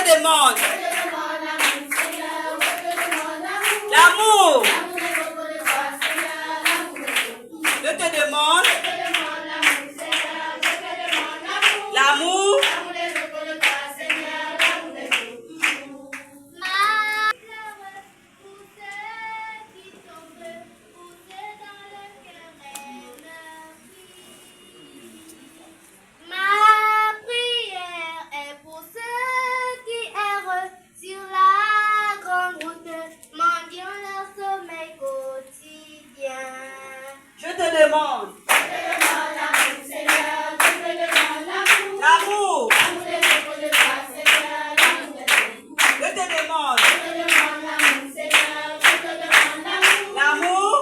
demande l'amour. Je te demande l'amour. Je te demande l'amour. Je te demande l'amour.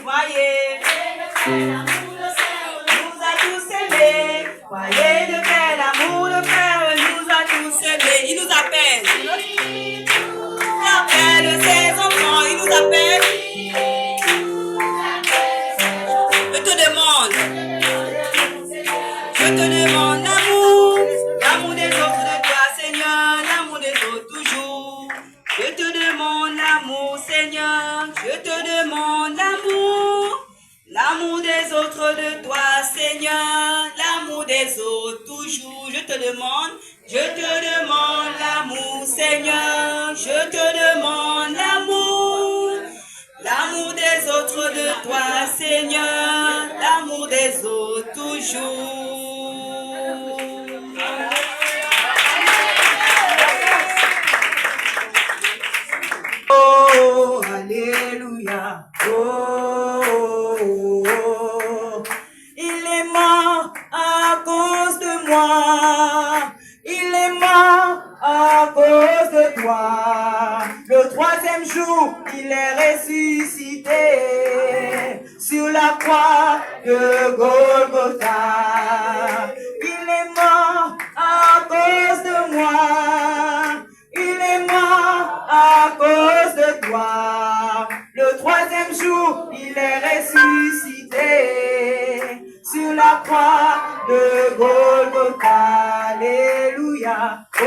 Voyez, nous a tous aimés. Voyez de quel amour le Père nous a tous aimés. Il nous appelle. Il appelle ses enfants. Il nous appelle. Je te demande l'amour, l'amour des autres de toi, Seigneur, l'amour des autres toujours. Je te demande l'amour, Seigneur, je te demande l'amour, l'amour des autres de toi, Seigneur, l'amour des autres toujours. Je te demande l'amour, Seigneur, je te demande l'amour, l'amour des autres de toi, Seigneur, l'amour des autres toujours. Oh, alléluia. Oh, oh, oh. Il est mort à cause de moi. Il est mort à cause de toi. Le troisième jour, il est ressuscité sur la croix de Golgotha. Il est mort à cause de moi. Il est mort à cause de toi. Le troisième jour, il est ressuscité sur la croix de Golgotha. Alléluia. Oh,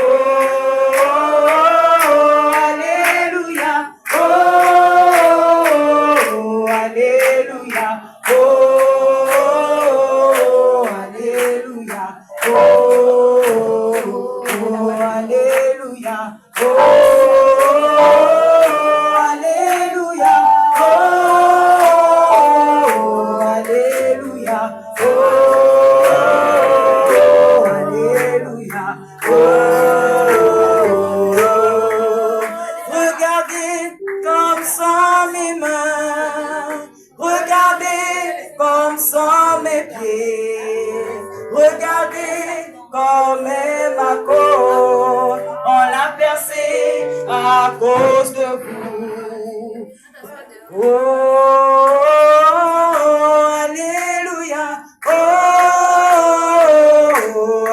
oh, oh, alléluia. Oh, oh, oh, alléluia. Oh, oh, alléluia. Oh, oh, alléluia. Oh, alléluia. Oh, alléluia. Oh, alléluia. Oh, regardez comme sont mes mains. Regardez comme sont mes pieds. Regardez comme est ma côte. On l'a percé à cause de vous. Oh, alléluia. Oh,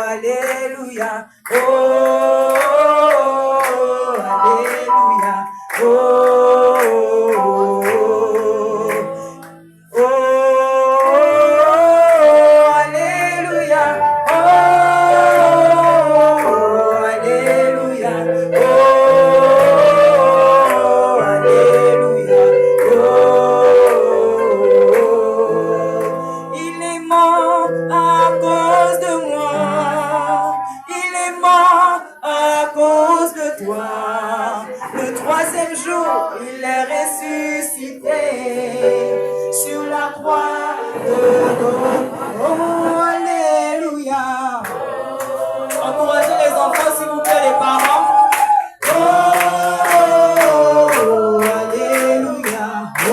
alléluia. Oh, alléluia. Oh, oh, alléluia. Oh, alléluia. Oh, alléluia. Oh, il est mort à cause de moi. Il est mort à cause de toi. Le troisième jour, il est ressuscité sur la croix de Golgotha. Oh, alléluia. Encouragez les enfants, s'il vous plaît, les parents. Oh, alléluia. Oh,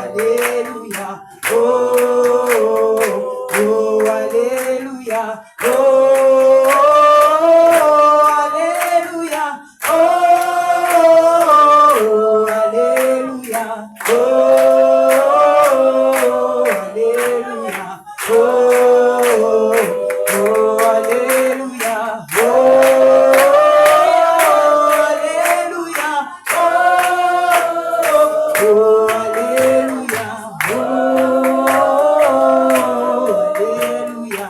alléluia. Oh, alléluia. Oh, alléluia. Oh, alléluia. Oh, alléluia. Oh, alléluia. Oh, alléluia. Oh, alléluia. Oh, alléluia.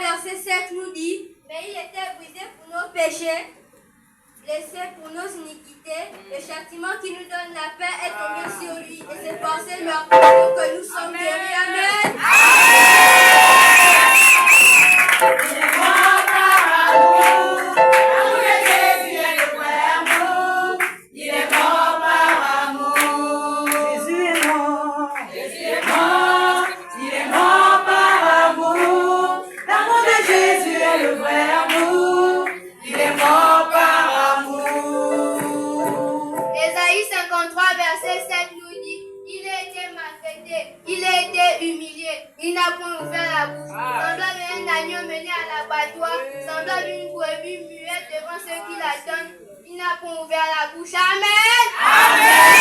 verset 7 nous dit, mais il était brisé pour nos péchés, blessé pour nos iniquités. Le châtiment qui nous donne la paix est tombé sur lui. Et c'est par ses meurtrissures que nous sommes guéris. Amen. Il n'a point ouvert la bouche, semblable à un agneau mené à l'abattoir, semblable à une brebis muette devant ceux qui l'attendent. Il n'a point ouvert la bouche. Amen. Amen.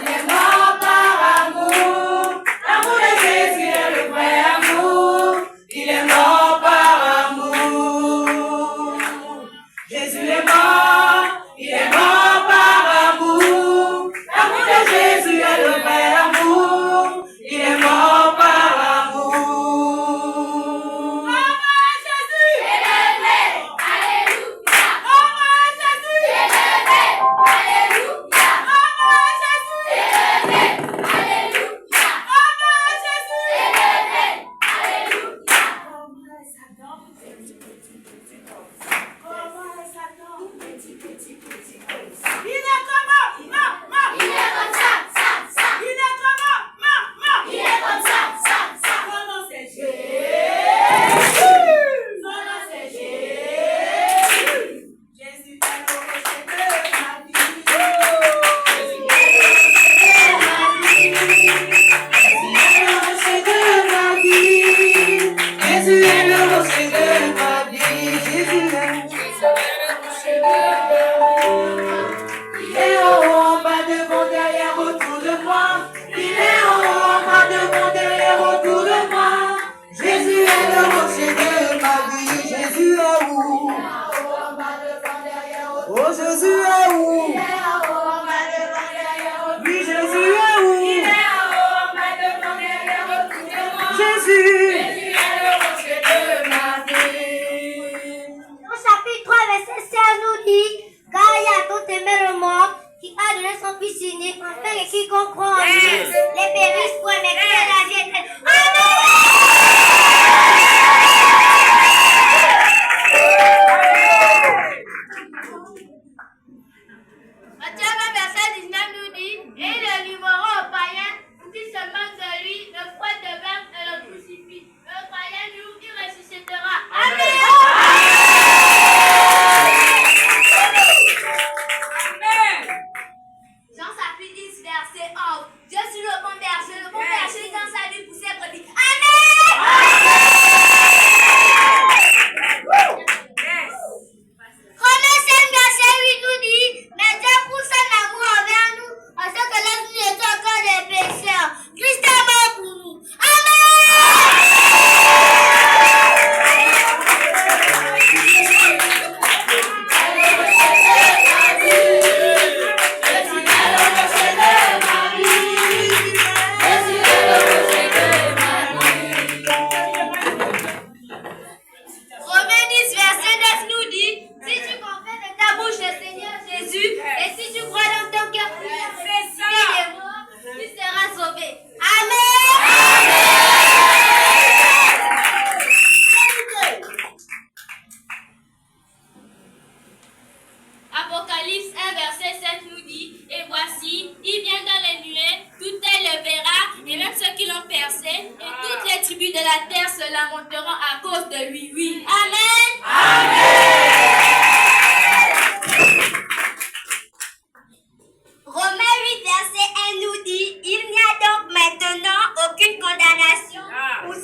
Il est mort par amour. L'amour de Jésus est le vrai amour. Il est mort par amour. Jésus est mort. Il est mort par amour. L'amour de Jésus est le vrai amour. Il est mort par amour. Jésus! Élevé! Alléluia! Jésus! Élevé! Alléluia! Jésus! Élevé! Alléluia! Jésus! Élevé! Alléluia! Il est comment? Il est comme ça, ça. Il est comment? Il est comme ça, ça. Son nom c'est Jésus. Son nom c'est Jésus. Jésus est le rocher de ma vie. Jésus est le rocher de ma vie. Jésus est le rocher de ma vie. Jésus est le rocher de ma vie. Il est en haut, en bas, devant, derrière, autour de moi. Il est en haut, en bas, devant, derrière, autour de moi. Jésus est le rocher de ma vie. Jésus est où? Oh, Jésus est où? Oui, Jésus est où? Jésus. Jésus est le rocher de ma vie. Au chapitre 3, verset 16 nous dit, car il a tant aimé le monde qui a donné son fils unique, afin que quiconque croit en lui les périsse point, mais qu'il ait la vie éternelle. Amen. Matthieu 20, verset 19 nous dit, et ils le livreront aux païens pour qu'ils se moquent de lui, le fouettent de verre et le crucifient. Le païen nous, il ressuscitera. Amen. Jean chapitre 10, verset 11. Je suis le bon berger dans sa vie pour ses brebis. Amen. Romains 5, verset 8 nous dit, mais Dieu pour son amour envers nous, en ce que lorsque nous étions encore des pécheurs, Christ est mort pour nous. Romains 10, verset 9 nous dit, si tu confesses de ta bouche le Seigneur Jésus, et si tu crois dans ton cœur qu'il est mort, tu seras sauvé. Amen. Apocalypse 1, verset 7 nous dit, et voici, il vient dans les nuées, tout œil le verra, et même ceux qui l'ont percé, et toutes les tribus de la terre se lamenteront à cause de lui. Oui. Amen. Romains 8, verset 1 nous dit, il n'y a donc maintenant aucune condamnation pour